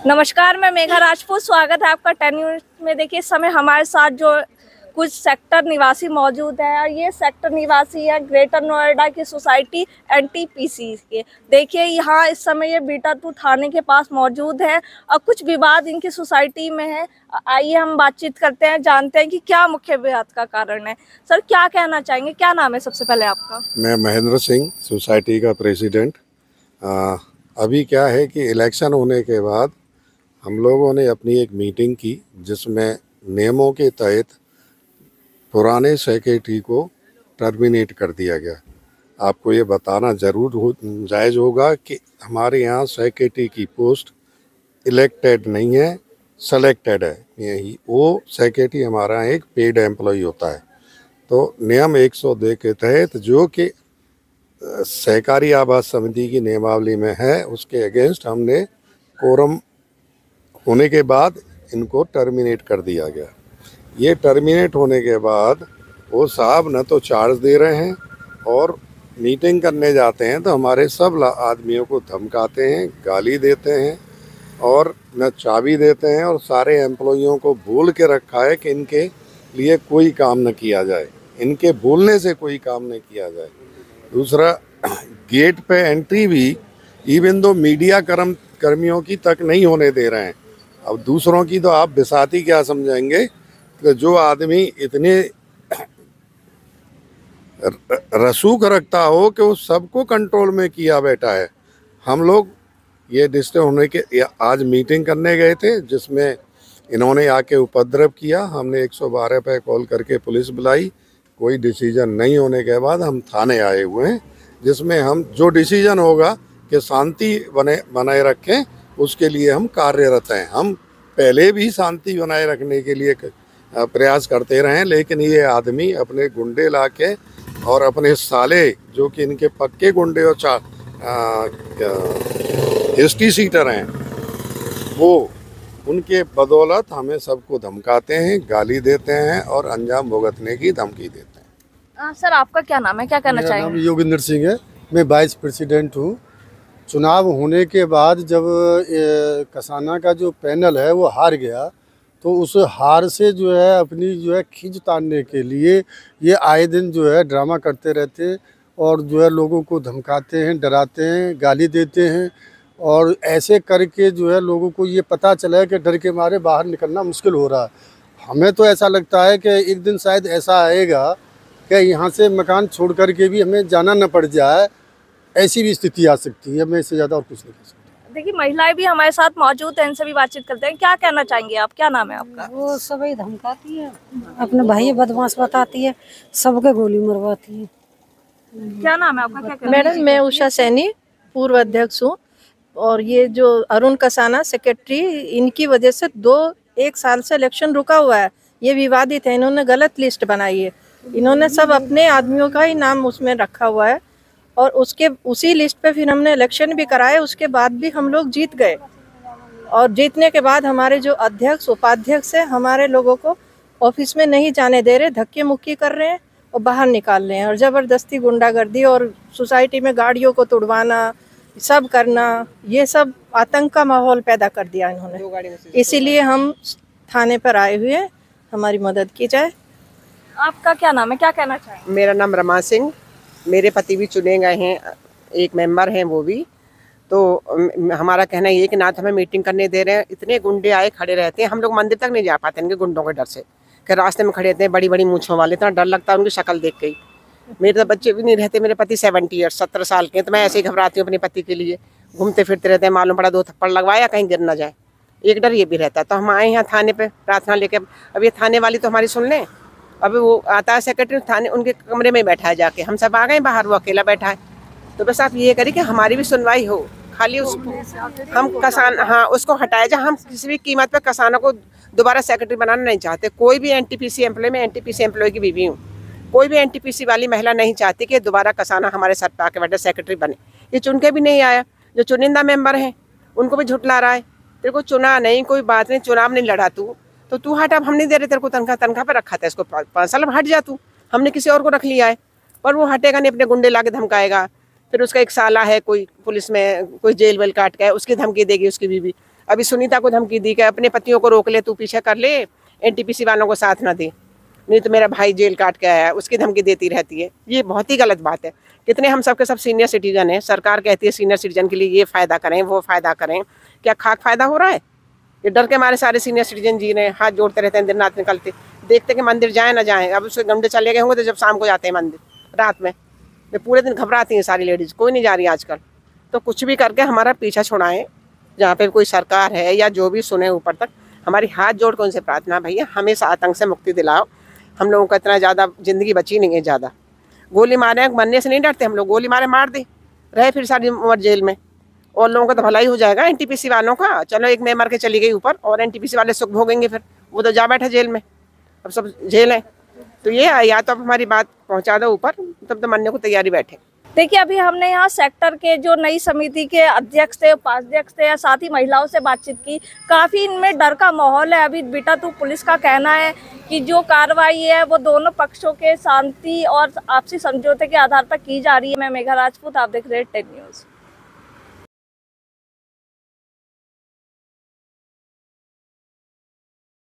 नमस्कार, मैं मेघा राजपूत। स्वागत है आपका 10 न्यूज़ में। देखिए, इस समय हमारे साथ जो कुछ सेक्टर निवासी मौजूद हैं और ये सेक्टर निवासी है ग्रेटर नोएडा की सोसाइटी एनटीपीसी के। देखिए, यहाँ इस समय ये बीटा 2 थाने के पास मौजूद है और कुछ विवाद इनकी सोसाइटी में है। आइए हम बातचीत करते हैं, जानते हैं कि क्या मुख्य विवाद का कारण है। सर, क्या कहना चाहेंगे? क्या नाम है सबसे पहले आपका? मैं महेंद्र सिंह, सोसाइटी का प्रेसिडेंट। अभी क्या है कि इलेक्शन होने के बाद हम लोगों ने अपनी एक मीटिंग की जिसमें नियमों के तहत पुराने सेक्रेटरी को टर्मिनेट कर दिया गया। आपको ये बताना जायज़ होगा कि हमारे यहाँ सेक्रेटरी की पोस्ट इलेक्टेड नहीं है, सेलेक्टेड है। यही वो सेक्रेटरी हमारा एक पेड एम्प्लॉय होता है। तो नियम 102 के तहत जो कि सहकारी आवास समिति की नियमावली में है, उसके अगेंस्ट हमने कोरम होने के बाद इनको टर्मिनेट कर दिया गया। ये टर्मिनेट होने के बाद वो साहब न तो चार्ज दे रहे हैं और मीटिंग करने जाते हैं तो हमारे सब आदमियों को धमकाते हैं, गाली देते हैं और न चाबी देते हैं और सारे एम्प्लॉइयों को बोल के रखा है कि इनके लिए कोई काम न किया जाए, इनके बोलने से कोई काम नहीं किया जाए। दूसरा, गेट पे एंट्री भी इवन दो मीडिया कर्मियों की तक नहीं होने दे रहे हैं। अब दूसरों की तो आप बिसाती क्या समझेंगे कि जो आदमी इतने रसूख रखता हो कि वो सबको कंट्रोल में किया बैठा है। हम लोग ये डिस्टर्ब होने के आज मीटिंग करने गए थे जिसमें इन्होंने आके उपद्रव किया। हमने 112 पे कॉल करके पुलिस बुलाई। कोई डिसीजन नहीं होने के बाद हम थाने आए हुए हैं, जिसमें हम जो डिसीजन होगा कि शांति बनाए रखें, उसके लिए हम कार्यरत हैं। हम पहले भी शांति बनाए रखने के लिए प्रयास करते रहे, लेकिन ये आदमी अपने गुंडे लाके और अपने साले जो कि इनके पक्के गुंडे और हिस्ट्री सीटर हैं, वो उनके बदौलत हमें सबको धमकाते हैं, गाली देते हैं और अंजाम भुगतने की धमकी देते हैं। सर, आपका क्या नाम है? क्या कहना चाहेंगे? मेरा नाम योगिंदर सिंह है। मैं वाइस प्रेसिडेंट हूँ। चुनाव होने के बाद जब कसाना का जो पैनल है वो हार गया, तो उस हार से जो है अपनी जो है खींच तानने के लिए ये आए दिन जो है ड्रामा करते रहते और जो है लोगों को धमकाते हैं, डराते हैं, गाली देते हैं और ऐसे करके जो है लोगों को ये पता चला है कि डर के मारे बाहर निकलना मुश्किल हो रहा है। हमें तो ऐसा लगता है कि एक दिन शायद ऐसा आएगा कि यहाँ से मकान छोड़ कर के भी हमें जाना न पड़ जाए, ऐसी भी स्थिति आ सकती है। मैं इससे ज़्यादा और कुछ नहीं कह सकता। देखिए, महिलाएं भी हमारे साथ मौजूद हैं, इनसे भी बातचीत करते हैं। क्या कहना चाहेंगे आप? क्या नाम है आपका? वो सभी धमकाती है, अपने भाई बदमाश बताती है, सबके गोली मरवाती है। क्या नाम है आपका? क्या कहना मैडम, मैं उषा सैनी, पूर्व अध्यक्ष हूँ। और ये जो अरुण कसाना सेक्रेटरी, इनकी वजह से 1 साल से इलेक्शन रुका हुआ है। ये विवादित है, इन्होंने गलत लिस्ट बनाई है। इन्होंने सब अपने आदमियों का ही नाम उसमें रखा हुआ है और उसी लिस्ट पे फिर हमने इलेक्शन भी कराए। उसके बाद भी हम लोग जीत गए और जीतने के बाद हमारे जो अध्यक्ष उपाध्यक्ष है, हमारे लोगों को ऑफिस में नहीं जाने दे रहे, धक्के मुक्की कर रहे हैं और बाहर निकाल रहे हैं और ज़बरदस्ती गुंडागर्दी और सोसाइटी में गाड़ियों को तोड़वाना, सब करना, ये सब आतंक का माहौल पैदा कर दिया इन्होंने। इसीलिए हम थाने पर आए हुए हैं, हमारी मदद की जाए। आपका क्या नाम है? क्या कहना चाहेंगे? मेरा नाम रमा सिंह, मेरे पति भी चुने गए हैं, एक मेंबर हैं वो भी। तो हमारा कहना ये कि ना तो हमें मीटिंग करने दे रहे हैं, इतने गुंडे आए खड़े रहते हैं, हम लोग मंदिर तक नहीं जा पाते इनके गुंडों के डर से, कि रास्ते में खड़े रहते हैं बड़ी बड़ी मूंछों वाले, इतना डर लगता है उनकी शक्ल देख के ही। मेरे तो बच्चे भी नहीं रहते, मेरे पति 70 ईयर्स 17 साल के हैं, तो मैं ऐसे ही घबराती हूँ अपने पति के लिए। घूमते फिरते रहते हैं, मालूम पड़ा 2 थप्पड़ लगवाया कहीं गिर ना जाए, एक डर ये भी रहता है। तो हम आए यहाँ थाने पे प्रार्थना लेके। अब ये थाने वाली तो हमारी सुन लें। अभी वो आता है सेक्रेटरी, थाने उनके कमरे में बैठा है जाके, हम सब आ गए बाहर, वो अकेला बैठा है। तो बस आप ये करिए कि हमारी भी सुनवाई हो, खाली उसको हम कसाना, हाँ, उसको हटाया जाए। हम किसी भी कीमत पे कसाना को दोबारा सेक्रेटरी बनाना नहीं चाहते। कोई भी एनटीपीसी एम्प्लॉय, में एनटीपीसी एम्प्लॉय की बीवी हूँ, कोई भी एनटीपीसी वाली महिला नहीं चाहती कि दोबारा कसाना हमारे सर पे आके बैठे सेक्रेटरी बने। ये चुन के भी नहीं आया, जो चुनिंदा मेंबर हैं उनको भी झुठला रहा है। तेरे को चुना नहीं, कोई बात नहीं, चुनाव नहीं लड़ा तो तू हट, अब हम नहीं दे रहे तेरे को तनख्वाह पे रखा था इसको 5 साल, हट जा तू। हमने किसी और को रख लिया है, पर वो हटेगा नहीं, अपने गुंडे ला के धमकाएगा। फिर उसका एक साला है कोई पुलिस में, कोई जेल वेल काट के है, उसकी धमकी देगी उसकी बीवी। अभी सुनीता को धमकी दी कि अपने पतियों को रोक ले, तू पीछे कर ले, एनटीपीसी वालों को साथ ना दे, नहीं तो मेरा भाई जेल काट के आया है, उसकी धमकी देती रहती है। ये बहुत ही गलत बात है। कितने हम सब के सब सीनियर सिटीजन हैं, सरकार कहती है सीनियर सिटीजन के लिए ये फ़ायदा करें, वो फ़ायदा करें, क्या खाक फ़ायदा हो रहा है? ये डर के मारे सारे सीनियर सिटीजन जी रहे हैं, हाथ जोड़ते रहते हैं, दिन रात निकलते, देखते कि मंदिर जाए ना जाए। अब उसके गंडे चले गए होंगे तो जब शाम को जाते हैं मंदिर रात में, पूरे दिन घबराती हैं सारी लेडीज़, कोई नहीं जा रही आजकल। तो कुछ भी करके हमारा पीछा छुड़ाएं, जहाँ पे कोई सरकार है या जो भी सुने ऊपर तक, हमारी हाथ जोड़ कर उनसे प्रार्थना, भैया हमें इस आतंक से मुक्ति दिलाओ। हम लोगों का इतना ज़्यादा ज़िंदगी बची नहीं है ज़्यादा। गोली मारे, मरने से नहीं डरते हम लोग, गोली मारे मार दे रहे फिर सारी उम्र जेल में, और लोगों का तो भलाई हो जाएगा। एनटीपीसी वालों का चलो एक में मर के चली गई ऊपर, और एनटीपीसी वाले सुख भोगेंगे, फिर वो तो जा बैठे जेल में, अब सब जेल है। तो ये या तो अब हमारी बात पहुंचा दो ऊपर, तब तो मरने को तैयारी बैठे। देखिए, अभी हमने यहाँ सेक्टर के जो नई समिति के अध्यक्ष थे, उपाध्यक्ष थे, या साथ ही महिलाओं से बातचीत की। काफ़ी इनमें डर का माहौल है। अभी बेटा तो पुलिस का कहना है कि जो कार्रवाई है वो दोनों पक्षों के शांति और आपसी समझौते के आधार पर की जा रही है। मैं मेघा राजपूत, आप देख रहे हैं टेन न्यूज़।